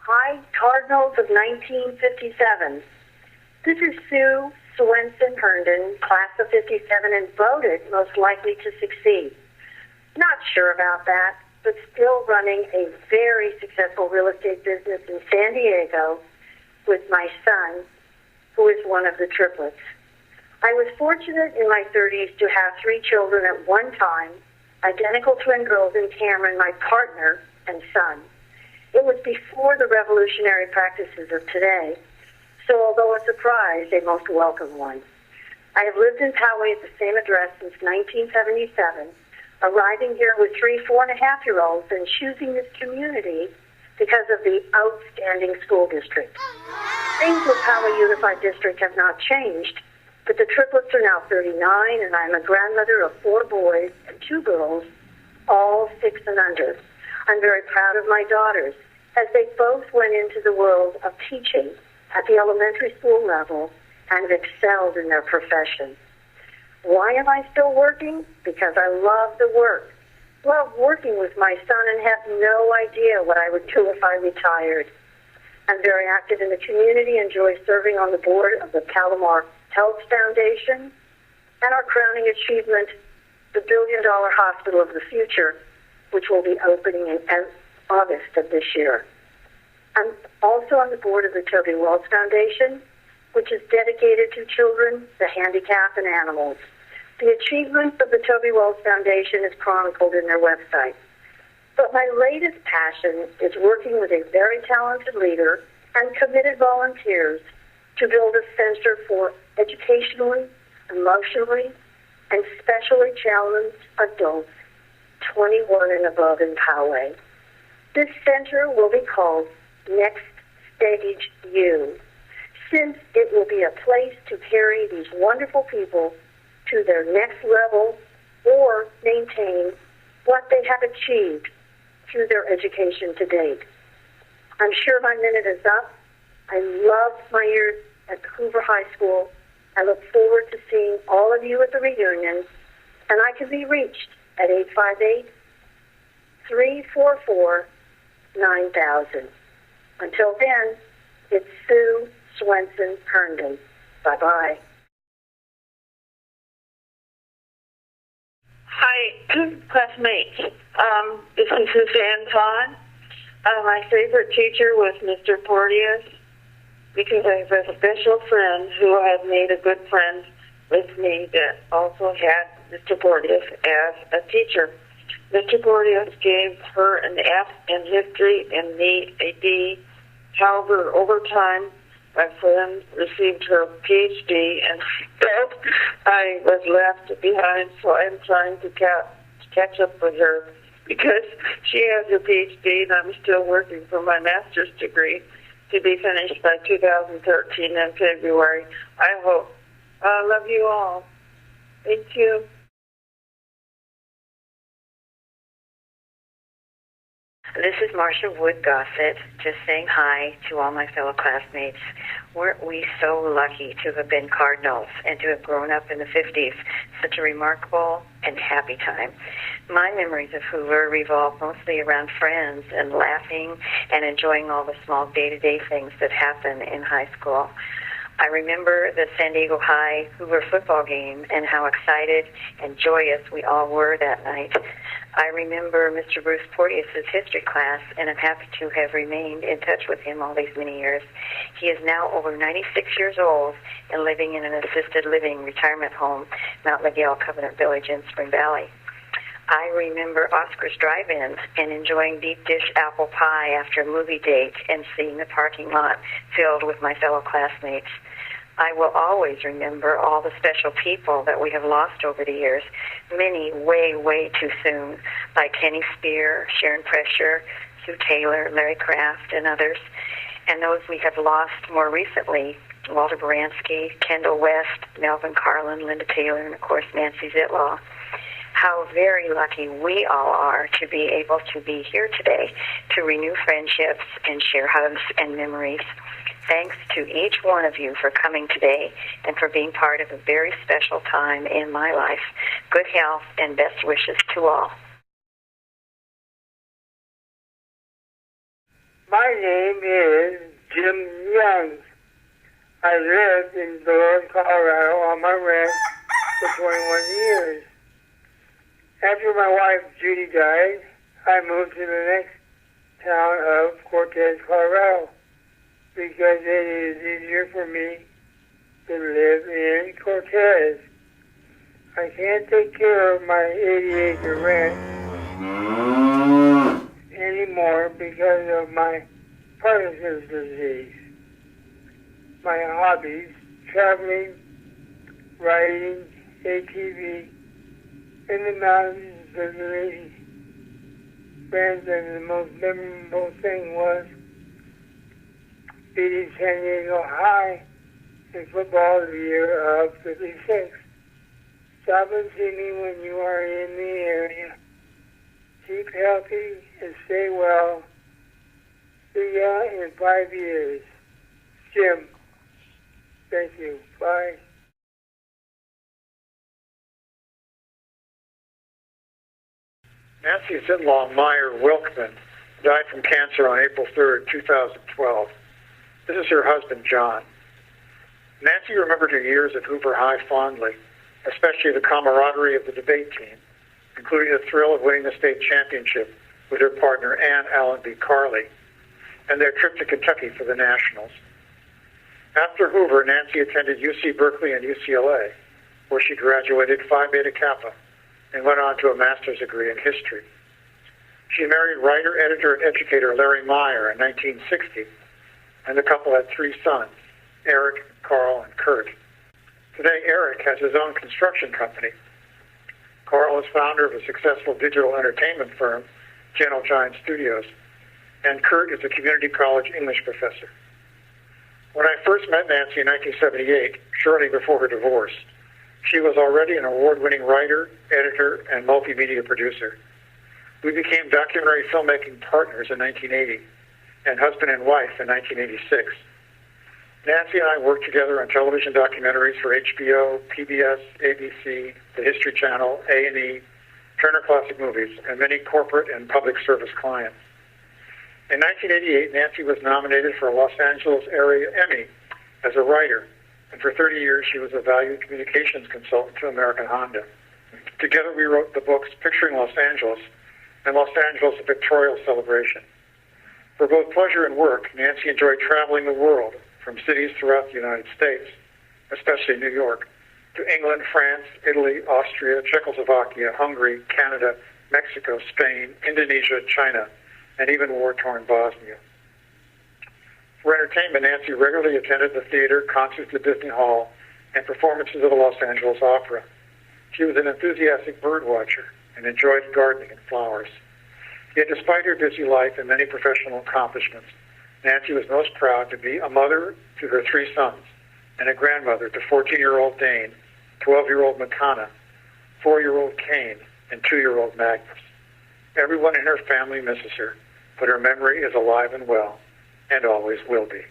Hi, Cardinals of 1957. This is Sue Swensson Herndon, class of 57, and voted most likely to succeed. Not sure about that, but still running a very successful real estate business in San Diego with my son, who is one of the triplets. I was fortunate in my 30s to have 3 children at one time, identical twin girls in Cameron, my partner and son. It was before the revolutionary practices of today, so although a surprise, a most welcome one. I have lived in Poway at the same address since 1977, arriving here with 3 4-and-a-half-year-olds and choosing this community because of the outstanding school district. Things with Poway Unified District have not changed, but the triplets are now 39, and I'm a grandmother of 4 boys and 2 girls, all 6 and under. I'm very proud of my daughters, as they both went into the world of teaching at the elementary school level and have excelled in their profession. Why am I still working? Because I love the work. Love working with my son and have no idea what I would do if I retired. I'm very active in the community, enjoy serving on the board of the Palomar Health Foundation, and our crowning achievement, the $1 billion hospital of the future, which will be opening in August of this year. I'm also on the board of the Toby Wells Foundation, which is dedicated to children, the handicapped, and animals. The achievements of the Toby Wells Foundation is chronicled in their website. But my latest passion is working with a very talented leader and committed volunteers to build a center for educationally, emotionally, and specially challenged adults 21 and above in Poway. This center will be called Next Stage U, since it will be a place to carry these wonderful people to their next level or maintain what they have achieved through their education to date. I'm sure my minute is up. I loved my years at Hoover High School. I look forward to seeing all of you at the reunion, and I can be reached at 858-344-9000. Until then, it's Sue Swensson Herndon. Bye-bye. Hi, classmates. This is Suzanne Todd. My favorite teacher was Mr. Porteous, because I have a special friend who had made a good friend with me that also had Mr. Porteous as a teacher. Mr. Porteous gave her an F in history and me a D. However, over time, my friend received her PhD, and so I was left behind, so I'm trying to catch up with her because she has her PhD, and I'm still working for my master's degree to be finished by 2013 in February. I hope. I love you all. Thank you. This is Marcia Gossett, just saying hi to all my fellow classmates. Weren't we so lucky to have been Cardinals and to have grown up in the 50s? Such a remarkable and happy time. My memories of Hoover revolve mostly around friends and laughing and enjoying all the small day-to-day things that happen in high school. I remember the San Diego High Hoover football game and how excited and joyous we all were that night. I remember Mr. Bruce Porteous' history class, and I'm happy to have remained in touch with him all these many years. He is now over 96 years old and living in an assisted living retirement home, Mount Miguel Covenant Village in Spring Valley. I remember Oscar's Drive-In and enjoying deep dish apple pie after a movie date and seeing the parking lot filled with my fellow classmates. I will always remember all the special people that we have lost over the years, many way, way too soon, like Kenny Spear, Sharon Prescher, Sue Taylor, Larry Kraft, and others. And those we have lost more recently, Walter Baranski, Kendall West, Melvin Carlin, Linda Taylor, and of course Nancy Zitlau. How very lucky we all are to be able to be here today to renew friendships and share hugs and memories. Thanks to each one of you for coming today and for being part of a very special time in my life. Good health and best wishes to all. My name is Jim Young. I lived in Dolores, Colorado on my ranch for 21 years. After my wife Judy died, I moved to the next town of Cortez, Colorado, because it is easier for me to live in Cortez. I can't take care of my 80-acre ranch anymore because of my Parkinson's disease. My hobbies, traveling, riding, ATV, in the mountains, visiting friends, and the most memorable thing was beating San Diego High in football the year of '56. Stop and see me when you are in the area. Keep healthy and stay well. See ya in 5 years. Jim. Thank you. Bye. Nancy Zitlau Meyer Wilkman died from cancer on April 3rd, 2012. This is her husband, John. Nancy remembered her years at Hoover High fondly, especially the camaraderie of the debate team, including the thrill of winning the state championship with her partner, Ann Allenby Carley, and their trip to Kentucky for the Nationals. After Hoover, Nancy attended UC Berkeley and UCLA, where she graduated Phi Beta Kappa and went on to a master's degree in history. She married writer, editor, and educator Larry Meyer in 1960, and the couple had 3 sons, Eric, Carl, and Kurt. Today, Eric has his own construction company. Carl is founder of a successful digital entertainment firm, Gentle Giant Studios, and Kurt is a community college English professor. When I first met Nancy in 1978, shortly before her divorce, she was already an award-winning writer, editor, and multimedia producer. We became documentary filmmaking partners in 1980 and husband and wife in 1986. Nancy and I worked together on television documentaries for HBO, PBS, ABC, the History Channel, A&E, Turner Classic Movies, and many corporate and public service clients. In 1988, Nancy was nominated for a Los Angeles area Emmy as a writer, and for 30 years she was a valued communications consultant to American Honda. Together we wrote the books Picturing Los Angeles and Los Angeles, A Pictorial Celebration. For both pleasure and work, Nancy enjoyed traveling the world, from cities throughout the United States, especially New York, to England, France, Italy, Austria, Czechoslovakia, Hungary, Canada, Mexico, Spain, Indonesia, China, and even war-torn Bosnia. For entertainment, Nancy regularly attended the theater, concerts at Disney Hall, and performances of the Los Angeles Opera. She was an enthusiastic bird watcher and enjoyed gardening and flowers. Yet despite her busy life and many professional accomplishments, Nancy was most proud to be a mother to her 3 sons and a grandmother to 14-year-old Dane, 12-year-old Makana, 4-year-old Kane, and 2-year-old Magnus. Everyone in her family misses her, but her memory is alive and well, and always will be.